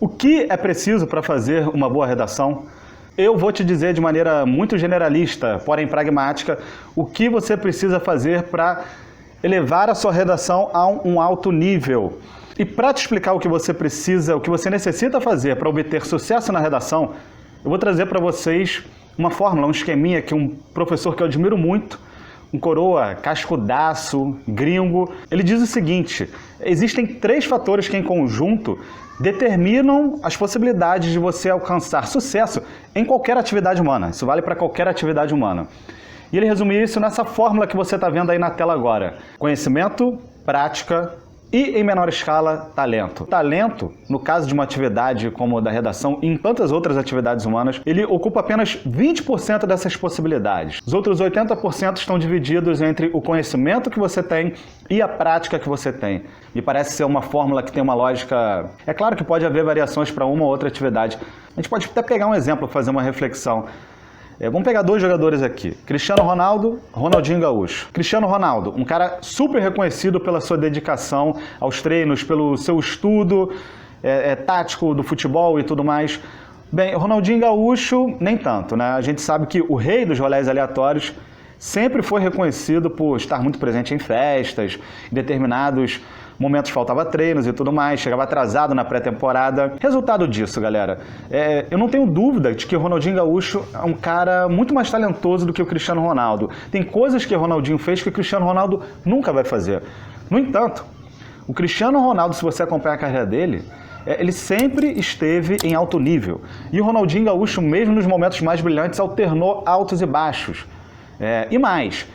O que é preciso para fazer uma boa redação? Eu vou te dizer de maneira muito generalista, porém pragmática, o que você precisa fazer para elevar a sua redação a um alto nível. E para te explicar o que você precisa, o que você necessita fazer para obter sucesso na redação, eu vou trazer para vocês uma fórmula, um esqueminha que um professor que eu admiro muito, um coroa cascudaço, gringo, ele diz o seguinte: existem 3 fatores que em conjunto determinam as possibilidades de você alcançar sucesso em qualquer atividade humana. Isso vale para qualquer atividade humana. E ele resumiu isso nessa fórmula que você está vendo aí na tela agora: conhecimento, prática e, em menor escala, talento. Talento, no caso de uma atividade como a da redação e em tantas outras atividades humanas, ele ocupa apenas 20% dessas possibilidades. Os outros 80% estão divididos entre o conhecimento que você tem e a prática que você tem. Me parece ser uma fórmula que tem uma lógica... É claro que pode haver variações para uma ou outra atividade. A gente pode até pegar um exemplo, fazer uma reflexão. Vamos pegar 2 jogadores aqui, Cristiano Ronaldo, Ronaldinho Gaúcho. Cristiano Ronaldo, um cara super reconhecido pela sua dedicação aos treinos, pelo seu estudo tático do futebol e tudo mais. Bem, Ronaldinho Gaúcho, nem tanto, né? A gente sabe que o rei dos rolés aleatórios sempre foi reconhecido por estar muito presente em festas, em determinados momentos faltava treinos e tudo mais, chegava atrasado na pré-temporada. Resultado disso, galera, eu não tenho dúvida de que o Ronaldinho Gaúcho é um cara muito mais talentoso do que o Cristiano Ronaldo. Tem coisas que o Ronaldinho fez que o Cristiano Ronaldo nunca vai fazer. No entanto, o Cristiano Ronaldo, se você acompanhar a carreira dele, ele sempre esteve em alto nível. E o Ronaldinho Gaúcho, mesmo nos momentos mais brilhantes, alternou altos e baixos. E mais,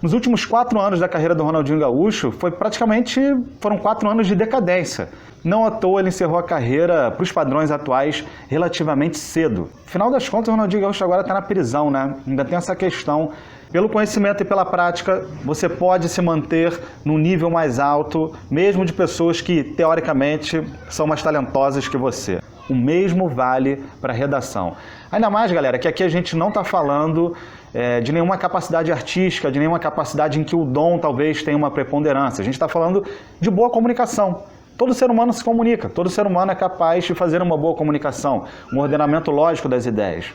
nos últimos 4 anos da carreira do Ronaldinho Gaúcho, foram 4 anos de decadência. Não à toa ele encerrou a carreira para os padrões atuais relativamente cedo. Afinal das contas, o Ronaldinho Gaúcho agora está na prisão, né? Ainda tem essa questão. Pelo conhecimento e pela prática, você pode se manter num nível mais alto, mesmo de pessoas que, teoricamente, são mais talentosas que você. O mesmo vale para a redação. Ainda mais, galera, que aqui a gente não está falando de nenhuma capacidade artística, de nenhuma capacidade em que o dom talvez tenha uma preponderância. A gente está falando de boa comunicação. Todo ser humano se comunica, todo ser humano é capaz de fazer uma boa comunicação, um ordenamento lógico das ideias.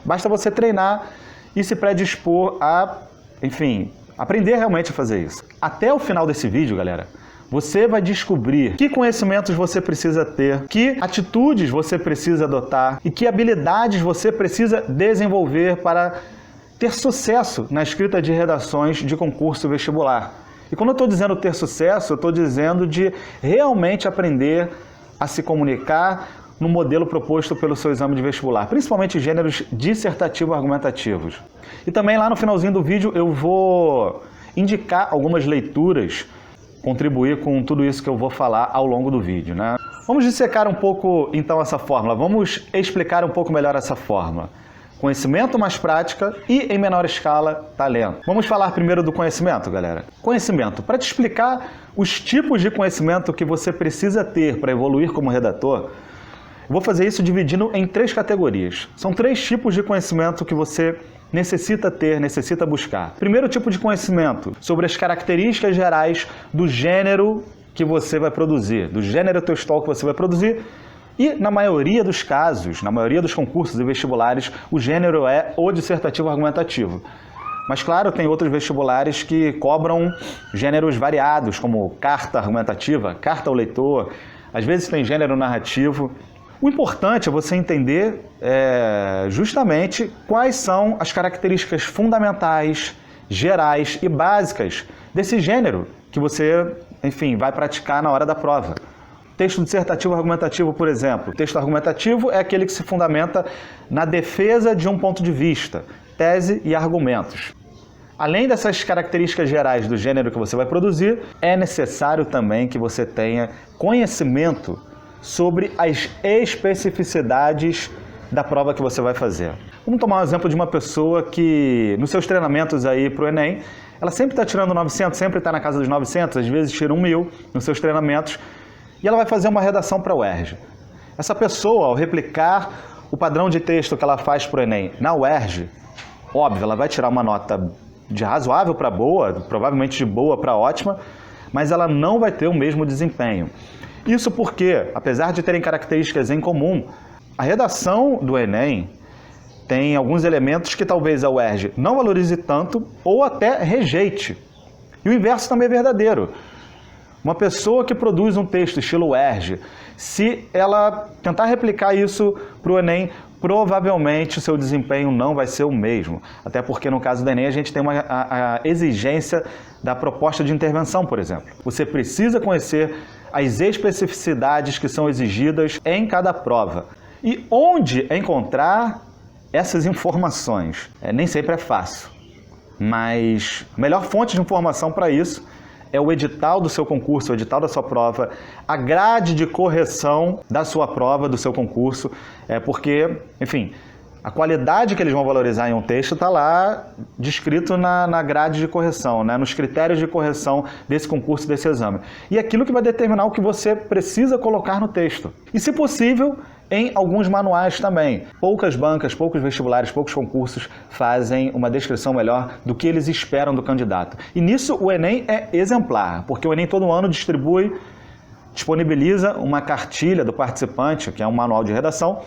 Basta você treinar e se predispor a, enfim, aprender realmente a fazer isso. Até o final desse vídeo, galera, você vai descobrir que conhecimentos você precisa ter, que atitudes você precisa adotar e que habilidades você precisa desenvolver para ter sucesso na escrita de redações de concurso vestibular. E quando eu estou dizendo ter sucesso, eu estou dizendo de realmente aprender a se comunicar no modelo proposto pelo seu exame de vestibular, principalmente gêneros dissertativo-argumentativos. E também lá no finalzinho do vídeo eu vou indicar algumas leituras, contribuir com tudo isso que eu vou falar ao longo do vídeo, né? Vamos dissecar um pouco, então, essa fórmula. Vamos explicar um pouco melhor essa fórmula. Conhecimento mais prática e, em menor escala, talento. Vamos falar primeiro do conhecimento, galera. Conhecimento. Para te explicar os tipos de conhecimento que você precisa ter para evoluir como redator, eu vou fazer isso dividindo em 3 categorias. São 3 tipos de conhecimento que você necessita ter, necessita buscar. Primeiro tipo de conhecimento, sobre as características gerais do gênero que você vai produzir, do gênero textual que você vai produzir. E, na maioria dos casos, na maioria dos concursos e vestibulares, o gênero é o dissertativo argumentativo. Mas, claro, tem outros vestibulares que cobram gêneros variados, como carta argumentativa, carta ao leitor, às vezes tem gênero narrativo. O importante é você entender justamente quais são as características fundamentais, gerais e básicas desse gênero que você, enfim, vai praticar na hora da prova. Texto dissertativo argumentativo, por exemplo. Texto argumentativo é aquele que se fundamenta na defesa de um ponto de vista, tese e argumentos. Além dessas características gerais do gênero que você vai produzir, é necessário também que você tenha conhecimento sobre as especificidades da prova que você vai fazer. Vamos tomar um exemplo de uma pessoa que, nos seus treinamentos aí para o Enem, ela sempre está tirando 900, sempre está na casa dos 900, às vezes tira 1.000 nos seus treinamentos, e ela vai fazer uma redação para a UERJ. Essa pessoa, ao replicar o padrão de texto que ela faz para o Enem na UERJ, óbvio, ela vai tirar uma nota de razoável para boa, provavelmente de boa para ótima, mas ela não vai ter o mesmo desempenho. Isso porque, apesar de terem características em comum, a redação do Enem tem alguns elementos que talvez a UERJ não valorize tanto ou até rejeite. E o inverso também é verdadeiro. Uma pessoa que produz um texto estilo UERJ, se ela tentar replicar isso para o Enem, provavelmente o seu desempenho não vai ser o mesmo. Até porque no caso do Enem a gente tem a exigência da proposta de intervenção, por exemplo. Você precisa conhecer as especificidades que são exigidas em cada prova. E onde encontrar essas informações? Nem sempre é fácil, mas a melhor fonte de informação para isso é o edital do seu concurso, o edital da sua prova, a grade de correção da sua prova, do seu concurso, porque, enfim, a qualidade que eles vão valorizar em um texto está lá descrito na grade de correção, né? Nos critérios de correção desse concurso, desse exame. E aquilo que vai determinar o que você precisa colocar no texto. E, se possível, em alguns manuais também. Poucas bancas, poucos vestibulares, poucos concursos fazem uma descrição melhor do que eles esperam do candidato. E nisso o Enem é exemplar, porque o Enem todo ano disponibiliza uma cartilha do participante, que é um manual de redação,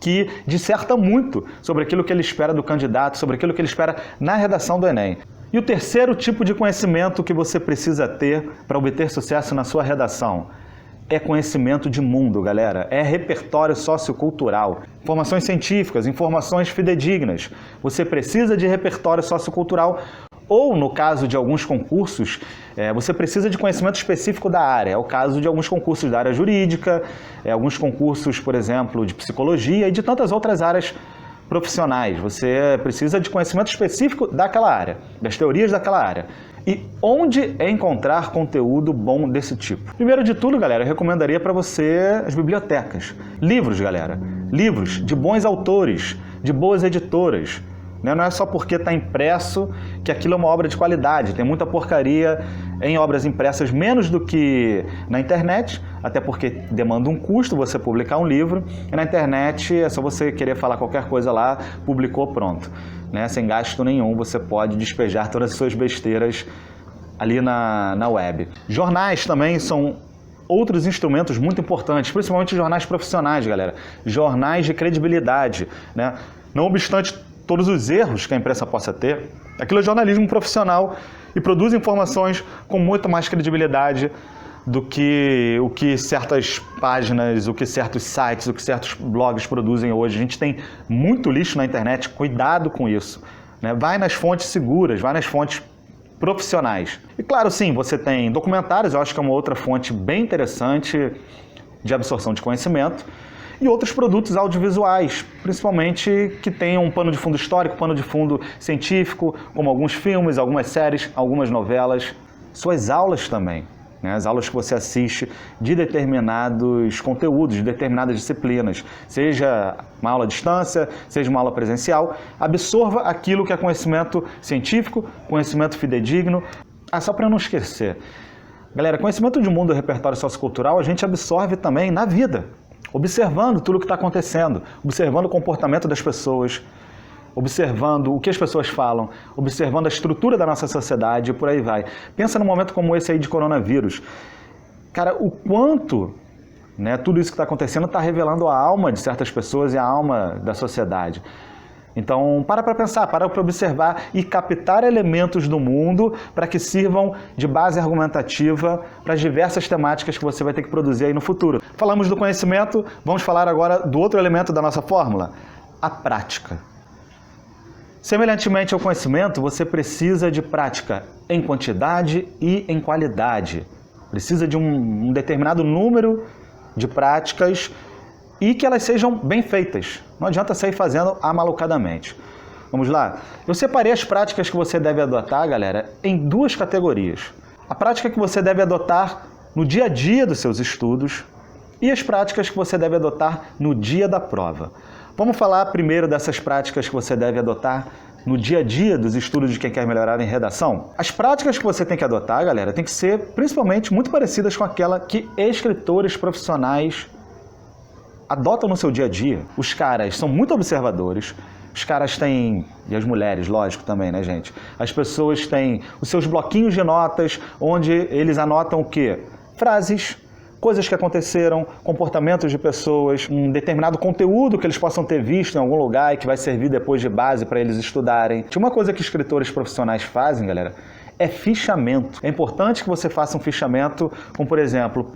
que disserta muito sobre aquilo que ele espera do candidato, sobre aquilo que ele espera na redação do Enem. E o terceiro tipo de conhecimento que você precisa ter para obter sucesso na sua redação é conhecimento de mundo, galera. É repertório sociocultural. Informações científicas, informações fidedignas. Você precisa de repertório sociocultural ou, no caso de alguns concursos, você precisa de conhecimento específico da área. É o caso de alguns concursos da área jurídica, alguns concursos, por exemplo, de psicologia e de tantas outras áreas profissionais. Você precisa de conhecimento específico daquela área, das teorias daquela área. E onde encontrar conteúdo bom desse tipo? Primeiro de tudo, galera, eu recomendaria para você as bibliotecas. Livros, galera. Livros de bons autores, de boas editoras. Não é só porque está impresso que aquilo é uma obra de qualidade. Tem muita porcaria em obras impressas, menos do que na internet, até porque demanda um custo você publicar um livro. E na internet é só você querer falar qualquer coisa lá, publicou, pronto. Sem gasto nenhum, você pode despejar todas as suas besteiras ali na web. Jornais também são outros instrumentos muito importantes, principalmente jornais profissionais, galera. Jornais de credibilidade, né? Não obstante todos os erros que a imprensa possa ter, aquilo é jornalismo profissional e produz informações com muito mais credibilidade do que o que certas páginas, o que certos sites, o que certos blogs produzem hoje. A gente tem muito lixo na internet, cuidado com isso, né? Vai nas fontes seguras, vai nas fontes profissionais. E claro, sim, você tem documentários, eu acho que é uma outra fonte bem interessante de absorção de conhecimento, e outros produtos audiovisuais, principalmente que tenham um pano de fundo histórico, pano de fundo científico, como alguns filmes, algumas séries, algumas novelas, suas aulas também. As aulas que você assiste de determinados conteúdos, de determinadas disciplinas, seja uma aula à distância, seja uma aula presencial, absorva aquilo que é conhecimento científico, conhecimento fidedigno. Só para não esquecer, galera, conhecimento de mundo e repertório sociocultural a gente absorve também na vida, observando tudo o que está acontecendo, observando o comportamento das pessoas, observando o que as pessoas falam, observando a estrutura da nossa sociedade e por aí vai. Pensa num momento como esse aí de coronavírus. Cara, o quanto, né, tudo isso que está acontecendo está revelando a alma de certas pessoas e a alma da sociedade. Então, para pensar, para observar e captar elementos do mundo para que sirvam de base argumentativa para as diversas temáticas que você vai ter que produzir aí no futuro. Falamos do conhecimento, vamos falar agora do outro elemento da nossa fórmula, a prática. Semelhantemente ao conhecimento, você precisa de prática em quantidade e em qualidade. Precisa de um determinado número de práticas e que elas sejam bem feitas. Não adianta sair fazendo amalucadamente. Vamos lá? Eu separei as práticas que você deve adotar, galera, em duas categorias. A prática que você deve adotar no dia a dia dos seus estudos e as práticas que você deve adotar no dia da prova. Vamos falar primeiro dessas práticas que você deve adotar no dia a dia dos estudos de quem quer melhorar em redação. As práticas que você tem que adotar, galera, tem que ser principalmente muito parecidas com aquela que escritores profissionais adotam no seu dia a dia. Os caras são muito observadores, os caras têm, e as mulheres, lógico também, né, gente? As pessoas têm os seus bloquinhos de notas, onde eles anotam o quê? Frases, coisas que aconteceram, comportamentos de pessoas, um determinado conteúdo que eles possam ter visto em algum lugar e que vai servir depois de base para eles estudarem. Tinha uma coisa que escritores profissionais fazem, galera, é fichamento. É importante que você faça um fichamento, como por exemplo,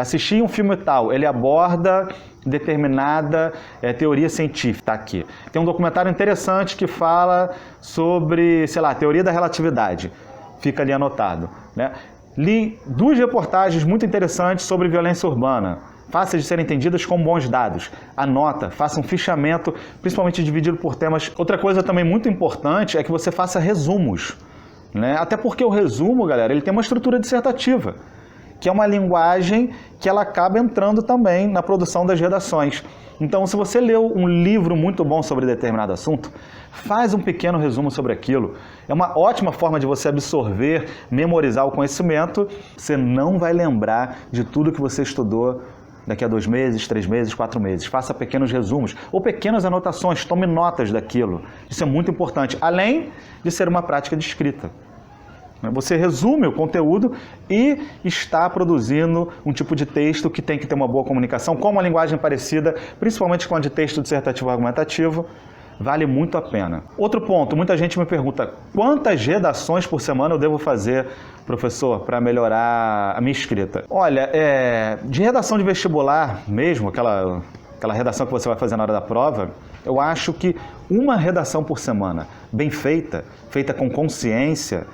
assisti um filme tal, ele aborda determinada teoria científica, tá aqui. Tem um documentário interessante que fala sobre, sei lá, teoria da relatividade, fica ali anotado, né? Li 2 reportagens muito interessantes sobre violência urbana, fáceis de serem entendidas com bons dados. Anota, faça um fichamento, principalmente dividido por temas. Outra coisa também muito importante é que você faça resumos, né? Até porque o resumo, galera, ele tem uma estrutura dissertativa, que é uma linguagem que ela acaba entrando também na produção das redações. Então, se você leu um livro muito bom sobre determinado assunto, faz um pequeno resumo sobre aquilo. É uma ótima forma de você absorver, memorizar o conhecimento. Você não vai lembrar de tudo que você estudou daqui a 2 meses, 3 meses, 4 meses. Faça pequenos resumos ou pequenas anotações, tome notas daquilo. Isso é muito importante, além de ser uma prática de escrita. Você resume o conteúdo e está produzindo um tipo de texto que tem que ter uma boa comunicação, com uma linguagem parecida, principalmente com a de texto dissertativo argumentativo, vale muito a pena. Outro ponto, muita gente me pergunta, quantas redações por semana eu devo fazer, professor, para melhorar a minha escrita? Olha, de redação de vestibular mesmo, aquela redação que você vai fazer na hora da prova, eu acho que uma redação por semana, bem feita, feita com consciência,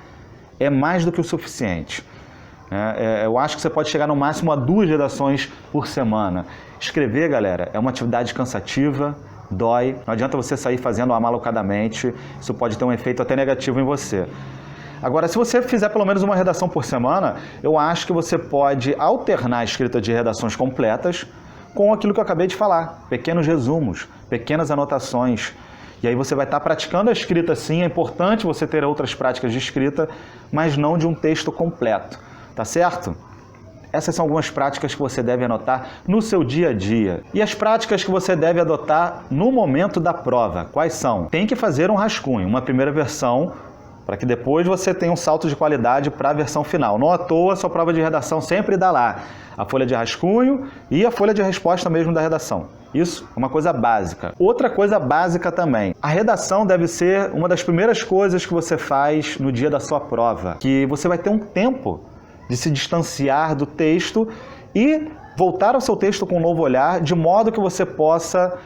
é mais do que o suficiente. Eu acho que você pode chegar no máximo a 2 redações por semana. Escrever, galera, é uma atividade cansativa, dói, não adianta você sair fazendo amalocadamente, isso pode ter um efeito até negativo em você. Agora, se você fizer pelo menos uma redação por semana, eu acho que você pode alternar a escrita de redações completas com aquilo que eu acabei de falar, pequenos resumos, pequenas anotações. E aí você vai estar praticando a escrita sim, é importante você ter outras práticas de escrita, mas não de um texto completo, tá certo? Essas são algumas práticas que você deve anotar no seu dia a dia. E as práticas que você deve adotar no momento da prova, quais são? Tem que fazer um rascunho, uma primeira versão, para que depois você tenha um salto de qualidade para a versão final. Não à toa, a sua prova de redação sempre dá lá a folha de rascunho e a folha de resposta mesmo da redação. Isso é uma coisa básica. Outra coisa básica também, a redação deve ser uma das primeiras coisas que você faz no dia da sua prova, que você vai ter um tempo de se distanciar do texto e voltar ao seu texto com um novo olhar, de modo que você possa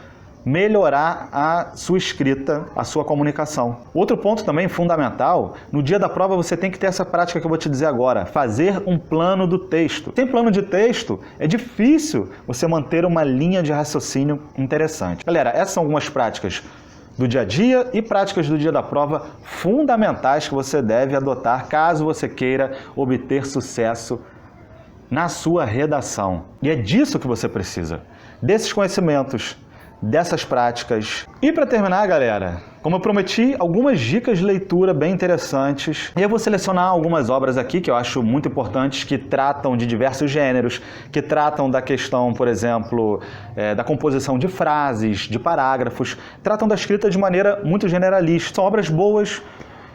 melhorar a sua escrita, a sua comunicação. Outro ponto também fundamental, no dia da prova você tem que ter essa prática que eu vou te dizer agora, fazer um plano do texto. Sem plano de texto, é difícil você manter uma linha de raciocínio interessante. Galera, essas são algumas práticas do dia a dia e práticas do dia da prova fundamentais que você deve adotar caso você queira obter sucesso na sua redação. E é disso que você precisa, desses conhecimentos, dessas práticas. E para terminar, galera, como eu prometi, algumas dicas de leitura bem interessantes. E eu vou selecionar algumas obras aqui que eu acho muito importantes, que tratam de diversos gêneros, que tratam da questão, por exemplo, da composição de frases, de parágrafos, tratam da escrita de maneira muito generalista. São obras boas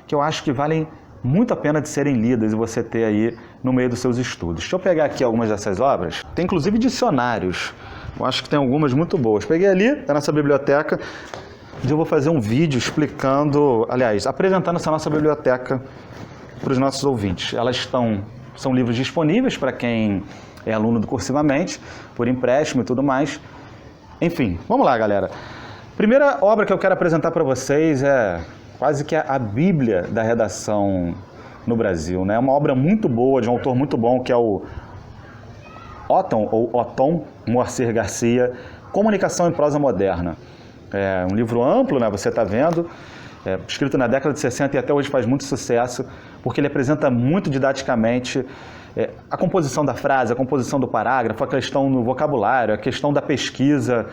que eu acho que valem muito a pena de serem lidas e você ter aí no meio dos seus estudos. Deixa eu pegar aqui algumas dessas obras. Tem inclusive dicionários. Eu acho que tem algumas muito boas. Peguei ali, está nessa biblioteca. Eu vou fazer um vídeo explicando, aliás, apresentando essa nossa biblioteca para os nossos ouvintes. São livros disponíveis para quem é aluno do Cursivamente, por empréstimo e tudo mais. Enfim, vamos lá, galera. Primeira obra que eu quero apresentar para vocês é quase que a Bíblia da redação no Brasil, né? É uma obra muito boa, de um autor muito bom, que é o Otton Moacir Garcia, Comunicação em Prosa Moderna. É um livro amplo, né? Você está vendo, escrito na década de 60 e até hoje faz muito sucesso, porque ele apresenta muito didaticamente a composição da frase, a composição do parágrafo, a questão do vocabulário, a questão da pesquisa,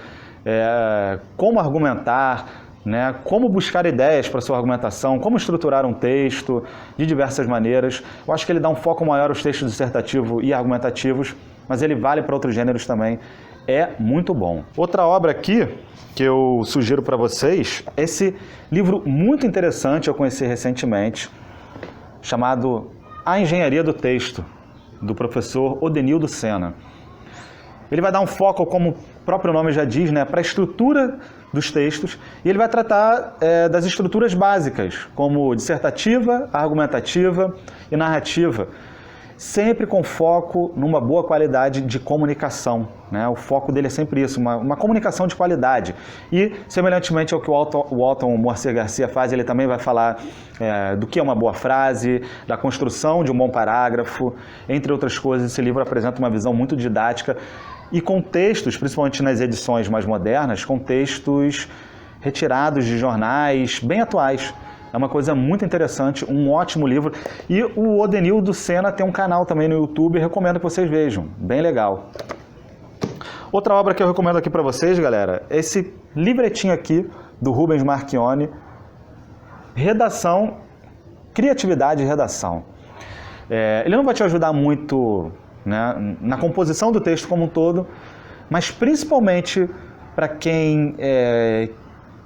como argumentar, né? Como buscar ideias para sua argumentação, como estruturar um texto de diversas maneiras. Eu acho que ele dá um foco maior aos textos dissertativos e argumentativos, mas ele vale para outros gêneros também. É muito bom. Outra obra aqui que eu sugiro para vocês, esse livro muito interessante, eu conheci recentemente, chamado A Engenharia do Texto. do professor Odenildo Sena. Ele vai dar um foco, como o próprio nome já diz, né, para a estrutura dos textos, e ele vai tratar das estruturas básicas, como dissertativa, argumentativa e narrativa, sempre com foco numa boa qualidade de comunicação, né? O foco dele é sempre isso, uma comunicação de qualidade. E, semelhantemente ao que o Walton Moacir Garcia faz, ele também vai falar do que é uma boa frase, da construção de um bom parágrafo, entre outras coisas. Esse livro apresenta uma visão muito didática e com textos, principalmente nas edições mais modernas, com textos retirados de jornais bem atuais. É uma coisa muito interessante, um ótimo livro. E o Odenildo Sena tem um canal também no YouTube, recomendo que vocês vejam, bem legal. Outra obra que eu recomendo aqui para vocês, galera, é esse livretinho aqui do Rubens Marchione, Redação, Criatividade e Redação. Ele não vai te ajudar muito, né, na composição do texto como um todo, mas principalmente para quem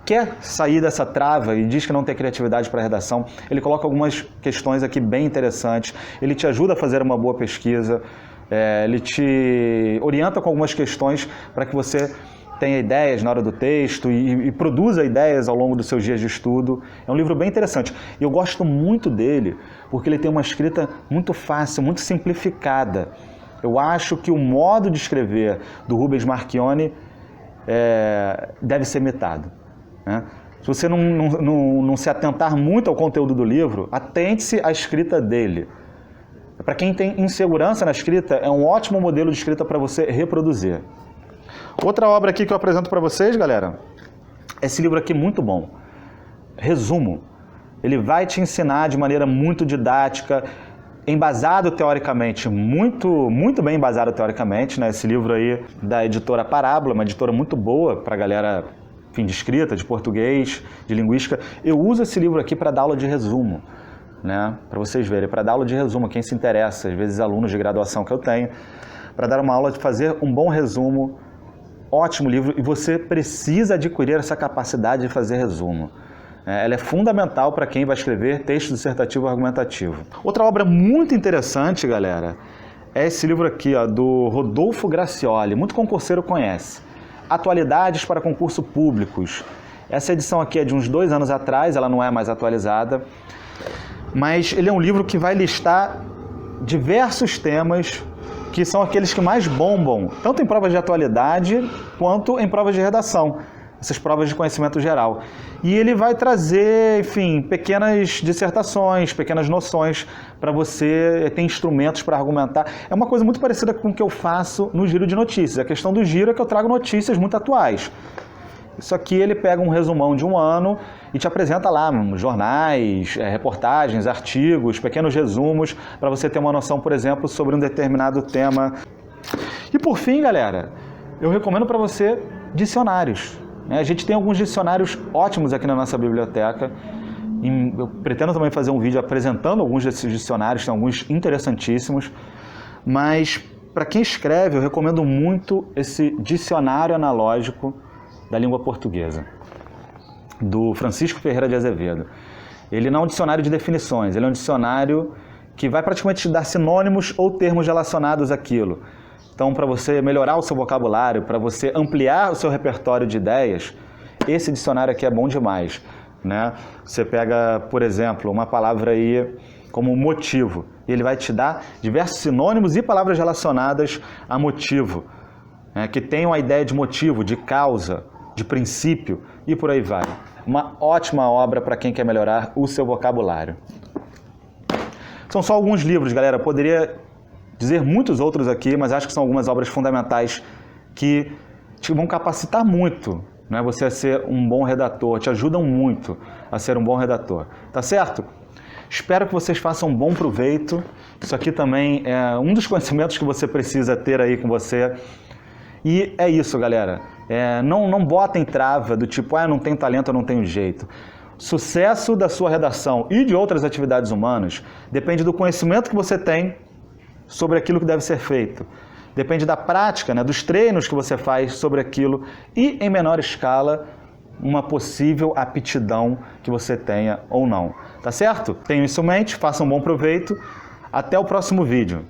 quer sair dessa trava e diz que não tem criatividade para redação. Ele coloca algumas questões aqui bem interessantes, ele te ajuda a fazer uma boa pesquisa, ele te orienta com algumas questões para que você tenha ideias na hora do texto e produza ideias ao longo dos seus dias de estudo. É um livro bem interessante. Eu gosto muito dele porque ele tem uma escrita muito fácil, muito simplificada. Eu acho que o modo de escrever do Rubens Marchione deve ser imitado, né? Se você não se atentar muito ao conteúdo do livro, atente-se à escrita dele. Para quem tem insegurança na escrita, é um ótimo modelo de escrita para você reproduzir. Outra obra aqui que eu apresento para vocês, galera, é esse livro aqui muito bom. Resumo. Ele vai te ensinar de maneira muito didática, embasado teoricamente, muito bem embasado teoricamente, né? Esse livro aí da editora Parábola, uma editora muito boa para a galera, enfim, de escrita, de português, de linguística. Eu uso esse livro aqui para dar aula de resumo, né? Para vocês verem, para dar aula de resumo, quem se interessa, às vezes alunos de graduação que eu tenho, para dar uma aula de fazer um bom resumo. Ótimo livro, e você precisa adquirir essa capacidade de fazer resumo. Ela é fundamental para quem vai escrever texto dissertativo ou argumentativo. Outra obra muito interessante, galera, é esse livro aqui, ó, do Rodolfo Gracioli, muito concurseiro conhece. Atualidades para concurso públicos. Essa edição aqui é de uns 2 anos atrás, ela não é mais atualizada, mas ele é um livro que vai listar diversos temas que são aqueles que mais bombam, tanto em provas de atualidade quanto em provas de redação, essas provas de conhecimento geral. E ele vai trazer, enfim, pequenas dissertações, pequenas noções para você ter instrumentos para argumentar. É uma coisa muito parecida com o que eu faço no Giro de Notícias. A questão do Giro é que eu trago notícias muito atuais. Isso aqui ele pega um resumão de um ano e te apresenta lá jornais, reportagens, artigos, pequenos resumos, para você ter uma noção, por exemplo, sobre um determinado tema. E por fim, galera, eu recomendo para você dicionários. A gente tem alguns dicionários ótimos aqui na nossa biblioteca. Eu pretendo também fazer um vídeo apresentando alguns desses dicionários, tem alguns interessantíssimos. Mas para quem escreve, eu recomendo muito esse dicionário analógico da língua portuguesa, do Francisco Ferreira de Azevedo. Ele não é um dicionário de definições, ele é um dicionário que vai praticamente te dar sinônimos ou termos relacionados àquilo. Então, para você melhorar o seu vocabulário, para você ampliar o seu repertório de ideias, esse dicionário aqui é bom demais, né? Você pega, por exemplo, uma palavra aí como motivo, e ele vai te dar diversos sinônimos e palavras relacionadas a motivo, né? Que tenham a ideia de motivo, de causa, de princípio e por aí vai. Uma ótima obra para quem quer melhorar o seu vocabulário. São só alguns livros, galera. Eu poderia dizer muitos outros aqui, mas acho que são algumas obras fundamentais que te vão capacitar muito, né? Você a ser um bom redator, te ajudam muito a ser um bom redator. Tá certo? Espero que vocês façam um bom proveito. Isso aqui também é um dos conhecimentos que você precisa ter aí com você. E é isso, galera. Não botem trava do tipo, eu não tenho talento, eu não tenho jeito. Sucesso da sua redação e de outras atividades humanas depende do conhecimento que você tem sobre aquilo que deve ser feito. Depende da prática, né, dos treinos que você faz sobre aquilo e, em menor escala, uma possível aptidão que você tenha ou não. Tá certo? Tenham isso em mente, façam um bom proveito. Até o próximo vídeo.